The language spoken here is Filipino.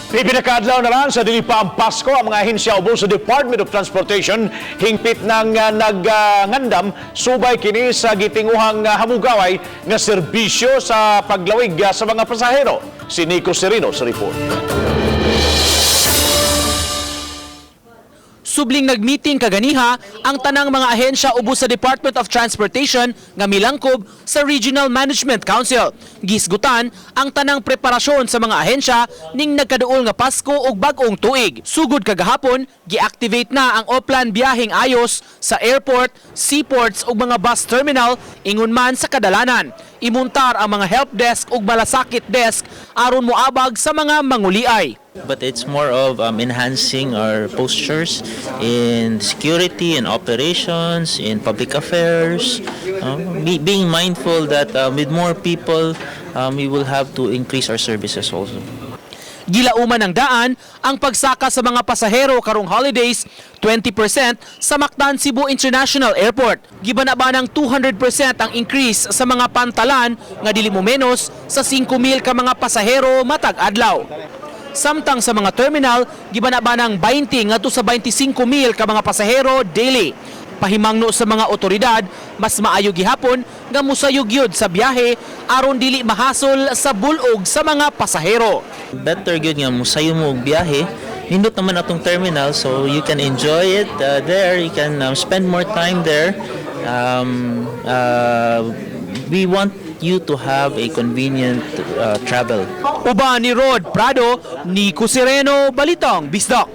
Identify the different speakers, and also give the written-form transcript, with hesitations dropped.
Speaker 1: Pinakadlaw na lang sa dili pa ang Pasko ang mga ahensya ubos sa Department of Transportation hingpit ng nagngandam subay kini sa gitinguhang hamugaway nga serbisyo sa paglawig sa mga pasahero. Si Nico Serino sa report.
Speaker 2: Subling nagmeeting kaganiha ang tanang mga ahensya ubos sa Department of Transportation nga milangkob sa Regional Management Council. Gisgutan ang tanang preparasyon sa mga ahensya ning nagkaduol nga Pasko ug bag-ong tuig. Sugod kagahapon, gi-activate na ang Oplan biyaheng ayos sa airport, seaports ug mga bus terminal ingon man sa kadalanan. Imuntar ang mga help desk ug malasakit desk aron moabag sa mga manguliay.
Speaker 3: But it's more of enhancing our postures in security and operations, in public affairs, being mindful that with more people, we will have to increase our services also.
Speaker 2: Gilauman ng daan ang pagsaka sa mga pasahero karong holidays 20% sa Mactan Cebu International Airport. Gibanaba ng 200% ang increase sa mga pantalan nga dili mo menos sa 5,000 ka mga pasahero matag adlaw. Samtang sa mga terminal, gibanaba ng 20 ngadto sa 25,000 ka mga pasahero daily. Pahimangno sa mga otoridad, mas maayo gihapon nga musayog yun sa biyahe aron dili mahasol sa bulog sa mga pasahero.
Speaker 3: Better good nga musayo mo og biyahe. Nindot naman atong terminal, so you can enjoy it there. You can spend more time there. We want you to have a convenient travel.
Speaker 2: Uban ni Rod Prado, Nico Sereno, Balitang Bisdak.